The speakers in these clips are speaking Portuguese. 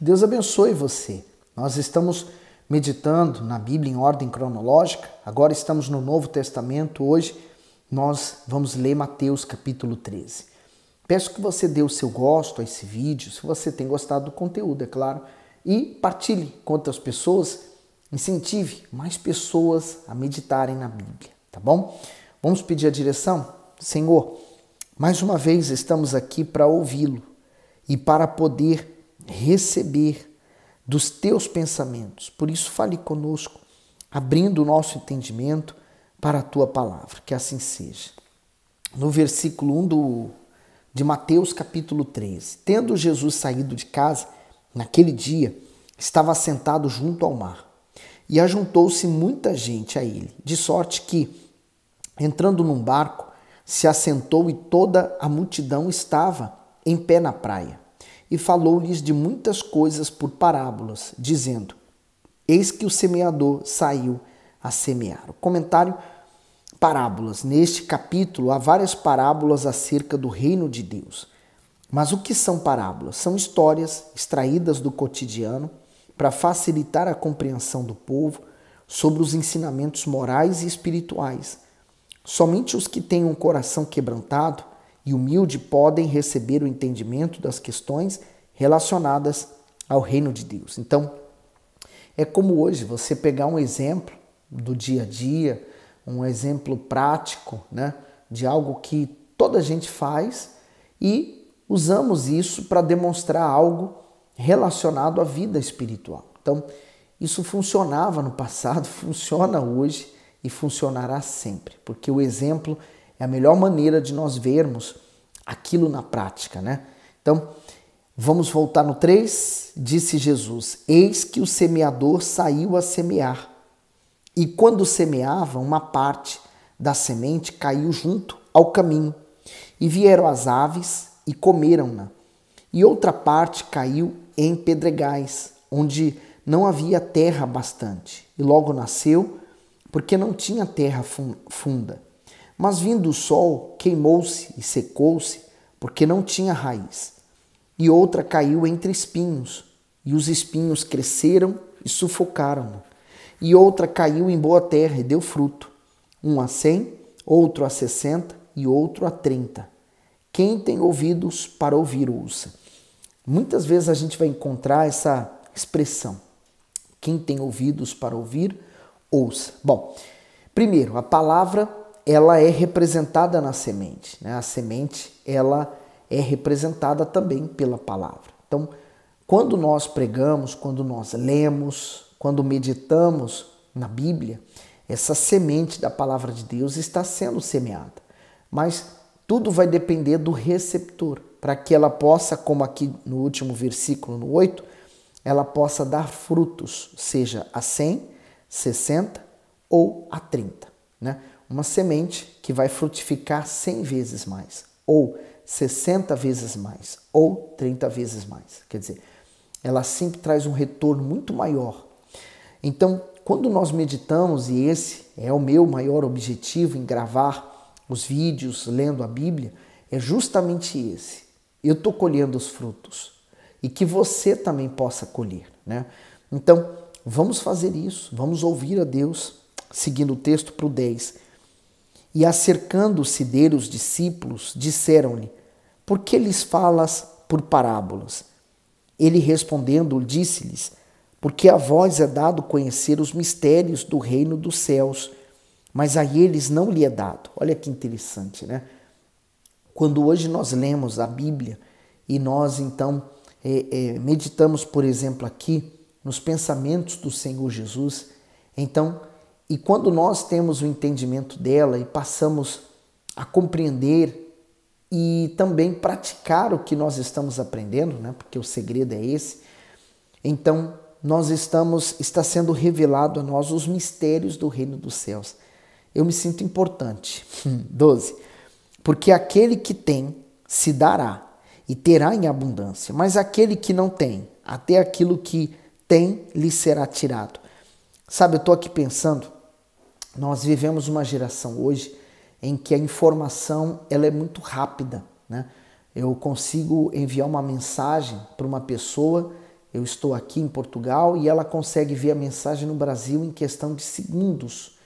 Que Deus abençoe você. Nós estamos meditando na Bíblia em ordem cronológica. Agora estamos no Novo Testamento. Hoje nós vamos ler Mateus capítulo 13. Peço que você dê o seu gosto a esse vídeo, se você tem gostado do conteúdo, é claro, e partilhe com outras pessoas, incentive mais pessoas a meditarem na Bíblia, tá bom? Vamos pedir a direção? Senhor, mais uma vez estamos aqui para ouvi-lo e para poder receber dos teus pensamentos. Por isso, fale conosco, abrindo o nosso entendimento para a tua palavra, que assim seja. No versículo 1 de Mateus capítulo 13. Tendo Jesus saído de casa, naquele dia, estava sentado junto ao mar, e ajuntou-se muita gente a ele, de sorte que, entrando num barco, se assentou e toda a multidão estava em pé na praia. E falou-lhes de muitas coisas por parábolas, dizendo: Eis que o semeador saiu a semear. O comentário: parábolas. Neste capítulo há várias parábolas acerca do reino de Deus. Mas o que são parábolas? São histórias extraídas do cotidiano para facilitar a compreensão do povo sobre os ensinamentos morais e espirituais. Somente os que têm um coração quebrantado e humilde podem receber o entendimento das questões relacionadas ao reino de Deus. Então, é como hoje você pegar um exemplo do dia a dia, um exemplo prático, né, de algo que toda a gente faz e usamos isso para demonstrar algo relacionado à vida espiritual. Então, isso funcionava no passado, funciona hoje e funcionará sempre, porque o exemplo é a melhor maneira de nós vermos aquilo na prática, né? Então, vamos voltar no 3, disse Jesus: Eis que o semeador saiu a semear. E quando semeava, uma parte da semente caiu junto ao caminho, e vieram as aves e comeram-na. E outra parte caiu em pedregais, onde não havia terra bastante, e logo nasceu, porque não tinha terra funda. Mas vindo o sol, queimou-se e secou-se, porque não tinha raiz. E outra caiu entre espinhos, e os espinhos cresceram e sufocaram-no. E outra caiu em boa terra e deu fruto, um a 100, outro a 60 e outro a 30. Quem tem ouvidos para ouvir, ouça. Muitas vezes a gente vai encontrar essa expressão: quem tem ouvidos para ouvir, ouça. Bom, primeiro, a palavra ela é representada na semente, né? A semente ela é representada também pela palavra. Então, quando nós pregamos, quando nós lemos, quando meditamos na Bíblia, essa semente da palavra de Deus está sendo semeada. Mas tudo vai depender do receptor, para que ela possa, como aqui no último versículo, no 8, ela possa dar frutos, seja a 100, 60 ou a 30. Né? Uma semente que vai frutificar 100 vezes mais, ou 60 vezes mais, ou 30 vezes mais. Quer dizer, ela sempre traz um retorno muito maior. Então, quando nós meditamos, e esse é o meu maior objetivo em gravar os vídeos, lendo a Bíblia, é justamente esse. Eu estou colhendo os frutos e que você também possa colher, né? Então, vamos fazer isso, vamos ouvir a Deus, seguindo o texto para o 10. E acercando-se dele os discípulos, disseram-lhe: Por que lhes falas por parábolas? Ele respondendo, disse-lhes: Porque a vós é dado conhecer os mistérios do reino dos céus, mas a eles não lhe é dado. Olha que interessante, né? Quando hoje nós lemos a Bíblia e nós então meditamos, por exemplo, aqui nos pensamentos do Senhor Jesus, então, e quando nós temos o entendimento dela e passamos a compreender e também praticar o que nós estamos aprendendo, né? Porque o segredo é esse, então está sendo revelado a nós os mistérios do reino dos céus. Eu me sinto importante. 12. Porque aquele que tem, se dará, e terá em abundância. Mas aquele que não tem, até aquilo que tem, lhe será tirado. Sabe, eu estou aqui pensando, nós vivemos uma geração hoje em que a informação ela é muito rápida, né? Eu consigo enviar uma mensagem para uma pessoa eu estou aqui em Portugal e ela consegue ver a mensagem no Brasil em questão de segundos,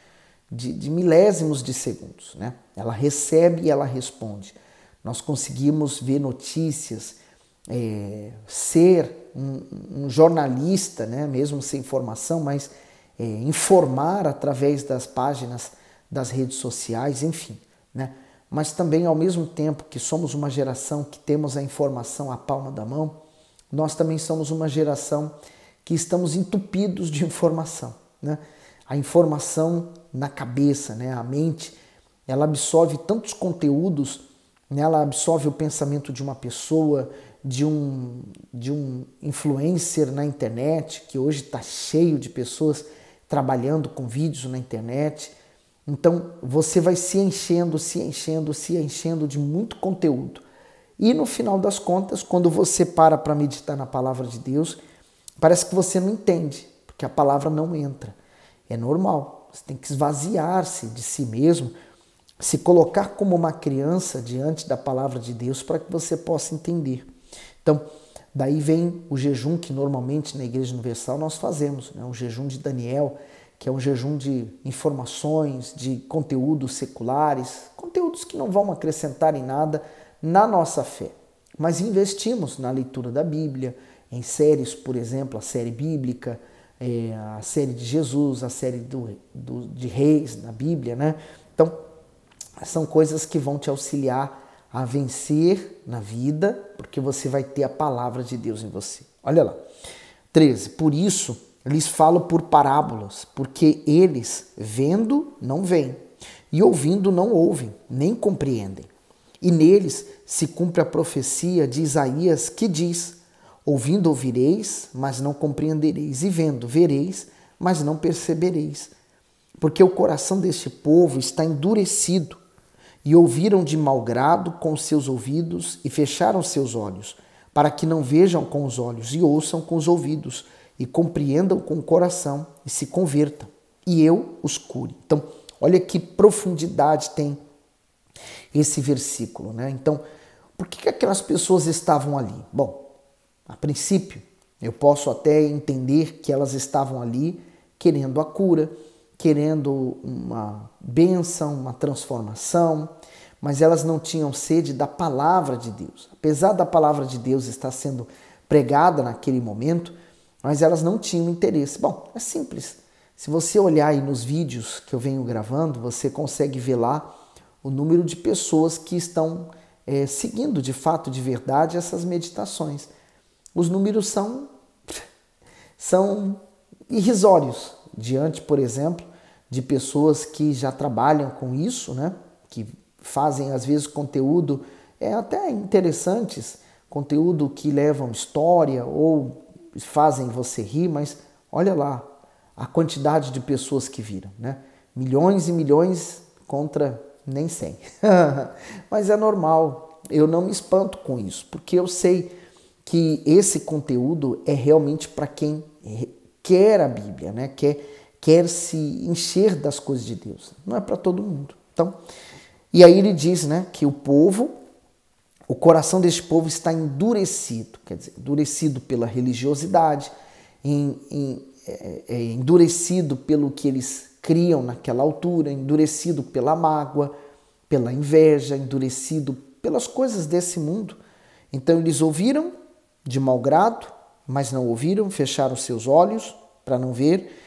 de milésimos de segundos, né? Ela recebe e ela responde. Nós conseguimos ver notícias, ser um jornalista, né? Mesmo sem formação, mas informar através das páginas das redes sociais, enfim, né? Mas também, ao mesmo tempo que somos uma geração que temos a informação à palma da mão, nós também somos uma geração que estamos entupidos de informação, né? A informação na cabeça, né? A mente, ela absorve tantos conteúdos, né? Ela absorve o pensamento de uma pessoa, de um influencer na internet, que hoje está cheio de pessoas trabalhando com vídeos na internet. Então você vai se enchendo de muito conteúdo. E no final das contas, quando você para meditar na palavra de Deus, parece que você não entende, porque a palavra não entra. É normal, você tem que esvaziar-se de si mesmo, se colocar como uma criança diante da palavra de Deus para que você possa entender. Então, daí vem o jejum que normalmente na Igreja Universal nós fazemos, né? O jejum de Daniel, que é um jejum de informações, de conteúdos seculares, conteúdos que não vão acrescentar em nada na nossa fé. Mas investimos na leitura da Bíblia, em séries, por exemplo, a série bíblica, a série de Jesus, a série de Reis na Bíblia, né? Então, são coisas que vão te auxiliar a vencer na vida, porque você vai ter a palavra de Deus em você. Olha lá. 13. Por isso, lhes falo por parábolas, porque eles, vendo, não veem, e ouvindo, não ouvem, nem compreendem. E neles se cumpre a profecia de Isaías, que diz: ouvindo ouvireis, mas não compreendereis, e vendo vereis, mas não percebereis. Porque o coração deste povo está endurecido, e ouviram de mau grado com os seus ouvidos, e fecharam seus olhos, para que não vejam com os olhos, e ouçam com os ouvidos, e compreendam com o coração, e se convertam, e eu os cure. Então, olha que profundidade tem esse versículo, né? Então, por que aquelas pessoas estavam ali? Bom, a princípio, eu posso até entender que elas estavam ali querendo a cura, querendo uma bênção, uma transformação, mas elas não tinham sede da palavra de Deus. Apesar da palavra de Deus estar sendo pregada naquele momento, mas elas não tinham interesse. Bom, é simples. Se você olhar aí nos vídeos que eu venho gravando, você consegue ver lá o número de pessoas que estão seguindo de fato, de verdade, essas meditações. Os números são irrisórios diante, por exemplo, de pessoas que já trabalham com isso, né? Que fazem, às vezes, conteúdo até interessantes, conteúdo que levam história ou fazem você rir, mas olha lá a quantidade de pessoas que viram, né? Milhões e milhões contra nem 100. Mas é normal, eu não me espanto com isso, porque eu sei que esse conteúdo é realmente para quem quer a Bíblia, né? Quer se encher das coisas de Deus. Não é para todo mundo. Então, e aí ele diz, né, que o coração deste povo está endurecido, quer dizer, endurecido pela religiosidade, endurecido pelo que eles criam naquela altura, endurecido pela mágoa, pela inveja, endurecido pelas coisas desse mundo. Então eles ouviram de mau grado, mas não ouviram, fecharam seus olhos para não ver.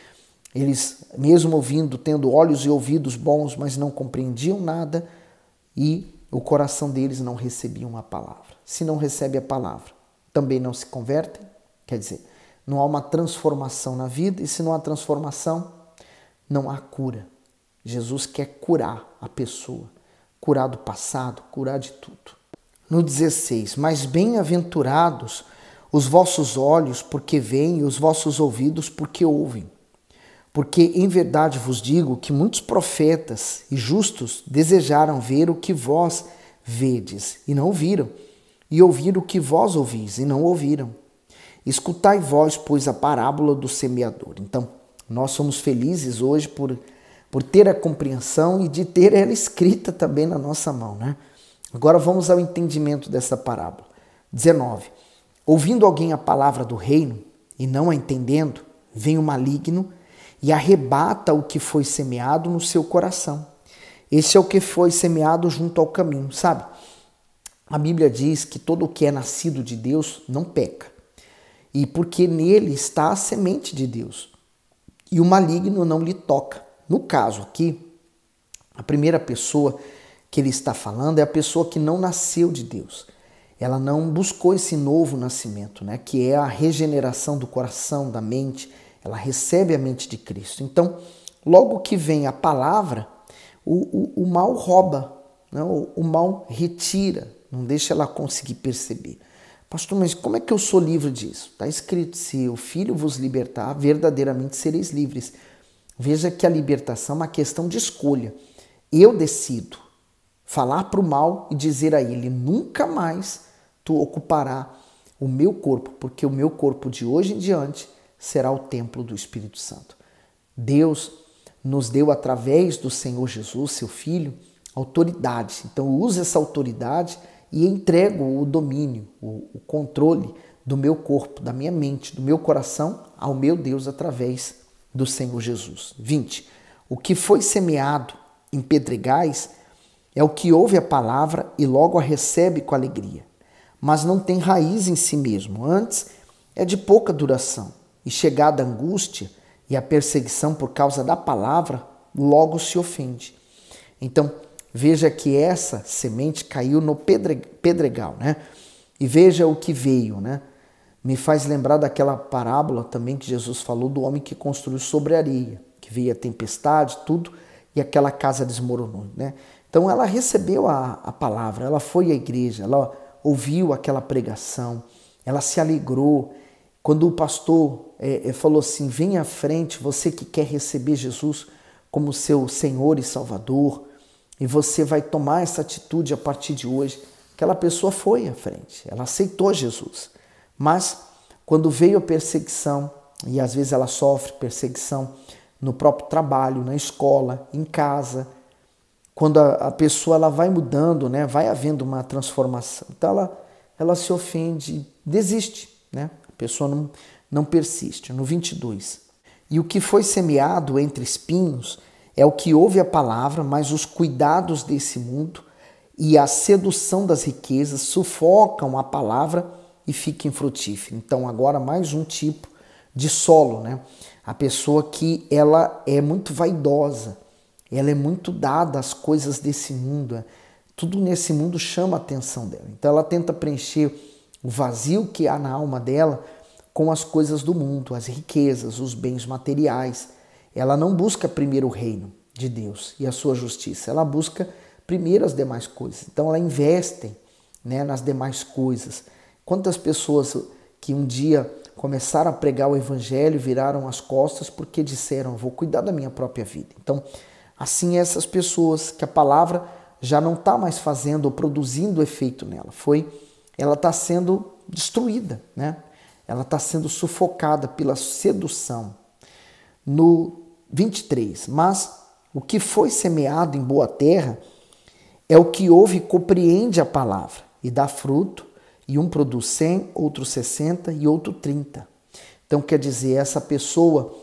Eles, mesmo ouvindo, tendo olhos e ouvidos bons, mas não compreendiam nada, e o coração deles não recebiam a palavra. Se não recebe a palavra, também não se convertem, quer dizer, não há uma transformação na vida, e se não há transformação, não há cura. Jesus quer curar a pessoa, curar do passado, curar de tudo. No 16, mas bem-aventurados os vossos olhos porque veem e os vossos ouvidos porque ouvem. Porque em verdade vos digo que muitos profetas e justos desejaram ver o que vós vedes e não viram, e ouvir o que vós ouvis e não ouviram. Escutai vós, pois, a parábola do semeador. Então, nós somos felizes hoje por ter a compreensão e de ter ela escrita também na nossa mão, né? Agora vamos ao entendimento dessa parábola. 19. Ouvindo alguém a palavra do reino, e não a entendendo, vem o maligno e arrebata o que foi semeado no seu coração. Esse é o que foi semeado junto ao caminho, sabe? A Bíblia diz que todo o que é nascido de Deus não peca. E porque nele está a semente de Deus. E o maligno não lhe toca. No caso aqui, a primeira pessoa que ele está falando é a pessoa que não nasceu de Deus. Ela não buscou esse novo nascimento, né? Que é a regeneração do coração, da mente. Ela recebe a mente de Cristo. Então, logo que vem a palavra, o mal rouba, né? O mal retira, não deixa ela conseguir perceber. Pastor, mas como é que eu sou livre disso? Está escrito, se o Filho vos libertar, verdadeiramente sereis livres. Veja que a libertação é uma questão de escolha. Eu decido falar para o mal e dizer a ele, nunca mais tu ocupará o meu corpo, porque o meu corpo de hoje em diante será o templo do Espírito Santo. Deus nos deu, através do Senhor Jesus, seu Filho, autoridade. Então, use essa autoridade e entrego o domínio, o controle do meu corpo, da minha mente, do meu coração ao meu Deus através do Senhor Jesus. 20. O que foi semeado em pedregais é o que ouve a palavra e logo a recebe com alegria, mas não tem raiz em si mesmo. Antes, é de pouca duração, e chegada a angústia e a perseguição por causa da palavra, logo se ofende. Então, veja que essa semente caiu no pedregal, né? E veja o que veio, né? Me faz lembrar daquela parábola também que Jesus falou do homem que construiu sobre areia, que veio a tempestade, tudo, e aquela casa desmoronou, né? Então ela recebeu a palavra, ela foi à igreja, ela ouviu aquela pregação, ela se alegrou. Quando o pastor falou assim, vem à frente, você que quer receber Jesus como seu Senhor e Salvador, e você vai tomar essa atitude a partir de hoje. Aquela pessoa foi à frente, ela aceitou Jesus. Mas quando veio a perseguição, e às vezes ela sofre perseguição no próprio trabalho, na escola, em casa, quando a pessoa ela vai mudando, né, vai havendo uma transformação. Então ela se ofende, desiste, né? A pessoa não persiste. No 22. E o que foi semeado entre espinhos é o que ouve a palavra, mas os cuidados desse mundo e a sedução das riquezas sufocam a palavra e fica infrutífera. Então agora mais um tipo de solo, né? A pessoa que ela é muito vaidosa, ela é muito dada às coisas desse mundo, tudo nesse mundo chama a atenção dela. Então ela tenta preencher o vazio que há na alma dela com as coisas do mundo, as riquezas, os bens materiais. Ela não busca primeiro o reino de Deus e a sua justiça, ela busca primeiro as demais coisas. Então ela investe, né, nas demais coisas. Quantas pessoas que um dia começaram a pregar o evangelho viraram as costas porque disseram, vou cuidar da minha própria vida. Então, assim essas pessoas que a palavra já não está mais fazendo ou produzindo efeito nela, ela está sendo destruída, né? Ela está sendo sufocada pela sedução. No 23, mas o que foi semeado em boa terra é o que ouve e compreende a palavra e dá fruto, e um produz 100, outro 60 e outro 30. Então quer dizer, essa pessoa,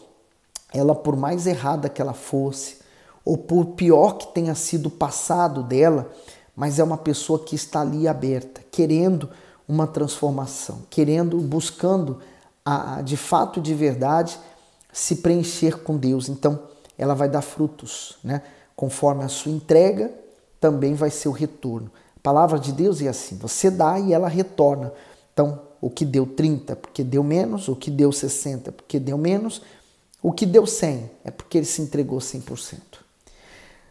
ela por mais errada que ela fosse, ou por pior que tenha sido o passado dela, mas é uma pessoa que está ali aberta, querendo uma transformação, buscando de fato, de verdade, se preencher com Deus. Então ela vai dar frutos, né? Conforme a sua entrega, também vai ser o retorno. A palavra de Deus é assim, você dá e ela retorna. Então, o que deu 30 porque deu menos, o que deu 60 porque deu menos, o que deu 100 é porque ele se entregou 100%.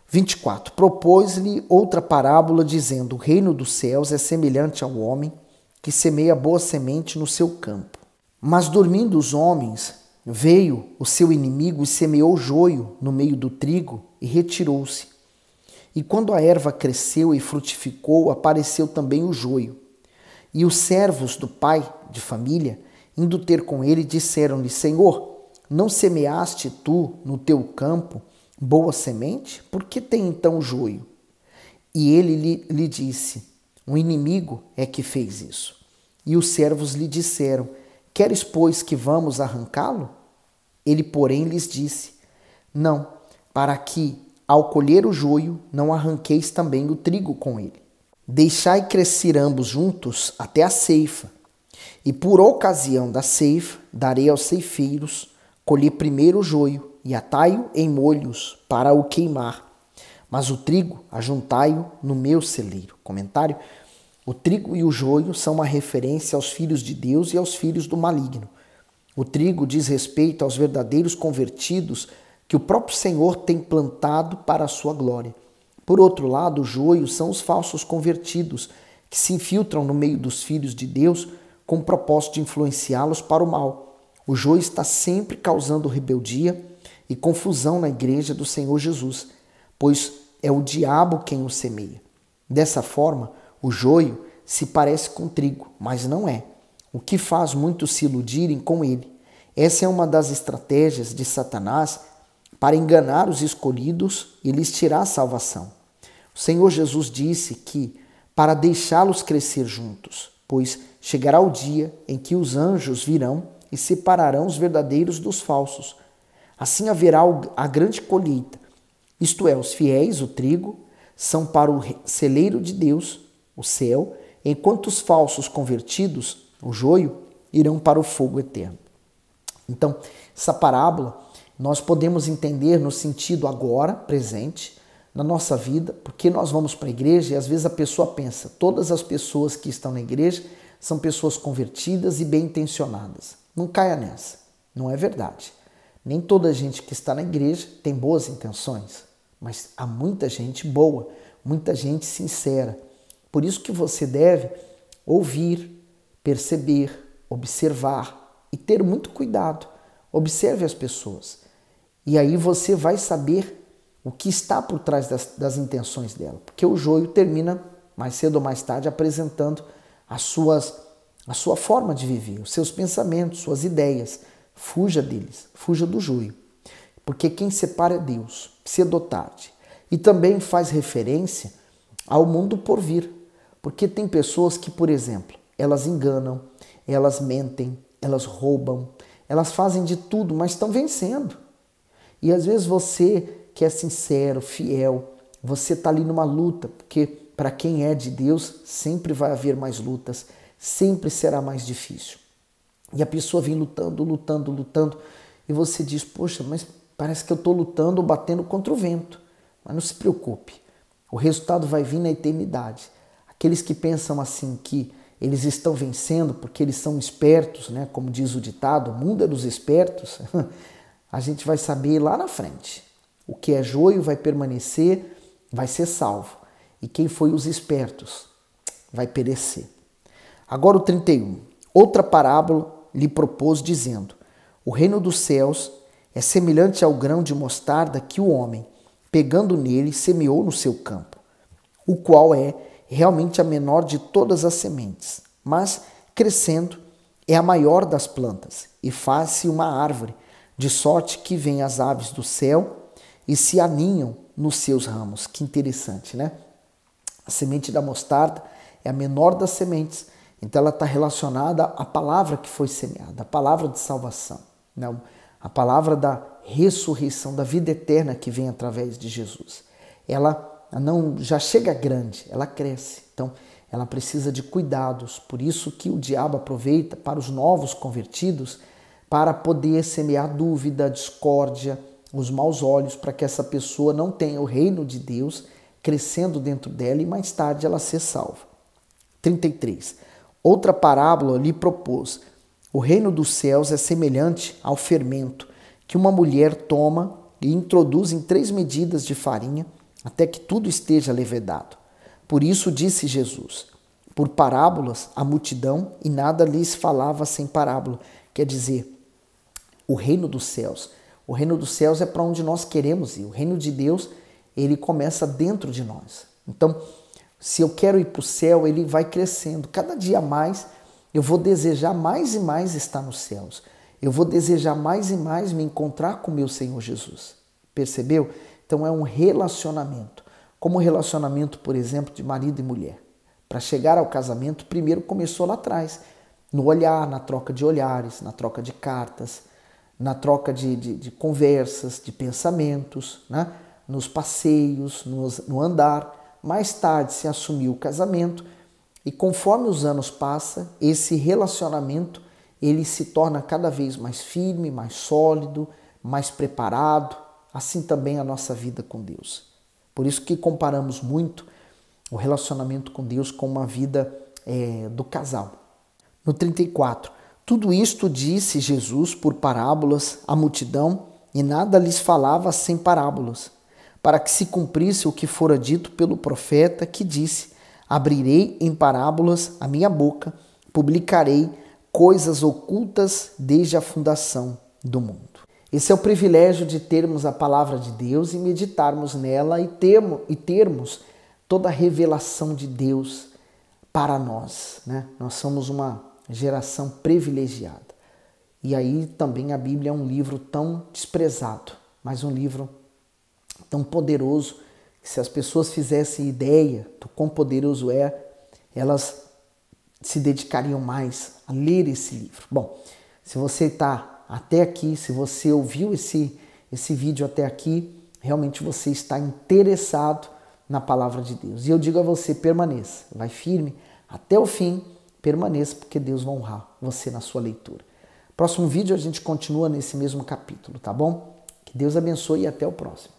24. Propôs-lhe outra parábola dizendo, o reino dos céus é semelhante ao homem que semeia boa semente no seu campo. Mas dormindo os homens, veio o seu inimigo e semeou joio no meio do trigo e retirou-se. E quando a erva cresceu e frutificou, apareceu também o joio. E os servos do pai de família, indo ter com ele, disseram-lhe, Senhor, não semeaste tu no teu campo boa semente? Por que tem então o joio? E ele lhe disse, um inimigo é que fez isso. E os servos lhe disseram, Queres, pois, que vamos arrancá-lo? Ele, porém, lhes disse: Não, para que, ao colher o joio, não arranqueis também o trigo com ele. Deixai crescer ambos juntos até a ceifa. E por ocasião da ceifa, darei aos ceifeiros colher primeiro o joio e atai-o em molhos para o queimar. Mas o trigo ajuntai-o no meu celeiro. Comentário: o trigo e o joio são uma referência aos filhos de Deus e aos filhos do maligno. O trigo diz respeito aos verdadeiros convertidos que o próprio Senhor tem plantado para a sua glória. Por outro lado, o joio são os falsos convertidos que se infiltram no meio dos filhos de Deus com o propósito de influenciá-los para o mal. O joio está sempre causando rebeldia e confusão na igreja do Senhor Jesus, pois é o diabo quem o semeia. Dessa forma, o joio se parece com trigo, mas não é, o que faz muitos se iludirem com ele. Essa é uma das estratégias de Satanás para enganar os escolhidos e lhes tirar a salvação. O Senhor Jesus disse que para deixá-los crescer juntos, pois chegará o dia em que os anjos virão e separarão os verdadeiros dos falsos. Assim haverá a grande colheita, isto é, os fiéis, o trigo, são para o celeiro de Deus, o céu, enquanto os falsos convertidos, o joio, irão para o fogo eterno. Então, essa parábola nós podemos entender no sentido agora, presente, na nossa vida, porque nós vamos para a igreja e às vezes a pessoa pensa, todas as pessoas que estão na igreja são pessoas convertidas e bem intencionadas. Não caia nessa, não é verdade. Nem toda gente que está na igreja tem boas intenções, mas há muita gente boa, muita gente sincera. Por isso que você deve ouvir, perceber, observar e ter muito cuidado. Observe as pessoas e aí você vai saber o que está por trás das intenções dela, porque o joio termina mais cedo ou mais tarde apresentando a sua forma de viver, os seus pensamentos, suas ideias. Fuja deles, fuja do joio, porque quem separa é Deus, cedo ou tarde. E também faz referência ao mundo por vir, porque tem pessoas que, por exemplo, elas enganam, elas mentem, elas roubam, elas fazem de tudo, mas estão vencendo. E às vezes você que é sincero, fiel, você está ali numa luta, porque para quem é de Deus sempre vai haver mais lutas, sempre será mais difícil. E a pessoa vem lutando, lutando, lutando, e você diz, poxa, mas parece que eu estou lutando ou batendo contra o vento. Mas não se preocupe, o resultado vai vir na eternidade. Aqueles que pensam assim que eles estão vencendo porque eles são espertos, né? Como diz o ditado, o mundo é dos espertos, a gente vai saber lá na frente. O que é joio vai permanecer, vai ser salvo. E quem foi os espertos vai perecer. Agora o 31. Outra parábola lhe propôs, dizendo: o reino dos céus é semelhante ao grão de mostarda que o homem, pegando nele, semeou no seu campo, o qual é realmente a menor de todas as sementes, mas, crescendo, é a maior das plantas, e faz-se uma árvore, de sorte que vêm as aves do céu e se aninham nos seus ramos. Que interessante, né? A semente da mostarda é a menor das sementes, então ela está relacionada à palavra que foi semeada, a palavra de salvação, né? A palavra da ressurreição, da vida eterna que vem através de Jesus. Ela não já chega grande, ela cresce, então ela precisa de cuidados, por isso que o diabo aproveita para os novos convertidos para poder semear dúvida, discórdia, os maus olhos, para que essa pessoa não tenha o reino de Deus crescendo dentro dela e mais tarde ela ser salva. 33. Outra parábola lhe propôs: o reino dos céus é semelhante ao fermento que uma mulher toma e introduz em 3 medidas de farinha até que tudo esteja levedado. Por isso disse Jesus: por parábolas a multidão e nada lhes falava sem parábola. Quer dizer, o reino dos céus. O reino dos céus é para onde nós queremos ir. O reino de Deus, ele começa dentro de nós. Então, se eu quero ir para o céu, ele vai crescendo. Cada dia mais, eu vou desejar mais e mais estar nos céus. Eu vou desejar mais e mais me encontrar com meu Senhor Jesus. Percebeu? Então é um relacionamento. Como o relacionamento, por exemplo, de marido e mulher. Para chegar ao casamento, primeiro começou lá atrás. no olhar, na troca de olhares, na troca de cartas, na troca de conversas, de pensamentos, né? Nos passeios, no andar. Mais tarde se assumiu o casamento e conforme os anos passam, esse relacionamento ele se torna cada vez mais firme, mais sólido, mais preparado, assim também a nossa vida com Deus. Por isso que comparamos muito o relacionamento com Deus com uma vida do casal. No 34, tudo isto disse Jesus por parábolas à multidão e nada lhes falava sem parábolas, para que se cumprisse o que fora dito pelo profeta que disse: abrirei em parábolas a minha boca, publicarei coisas ocultas desde a fundação do mundo. Esse é o privilégio de termos a palavra de Deus e meditarmos nela e termos toda a revelação de Deus para nós, né? Nós somos uma geração privilegiada. E aí também a Bíblia é um livro tão desprezado, mas um livro tão poderoso que se as pessoas fizessem ideia do quão poderoso é, elas se dedicariam mais a ler esse livro. Bom, se você está até aqui, se você ouviu esse vídeo até aqui, realmente você está interessado na palavra de Deus. E eu digo a você, permaneça, vai firme até o fim, permaneça, porque Deus vai honrar você na sua leitura. Próximo vídeo a gente continua nesse mesmo capítulo, tá bom? Que Deus abençoe e até o próximo.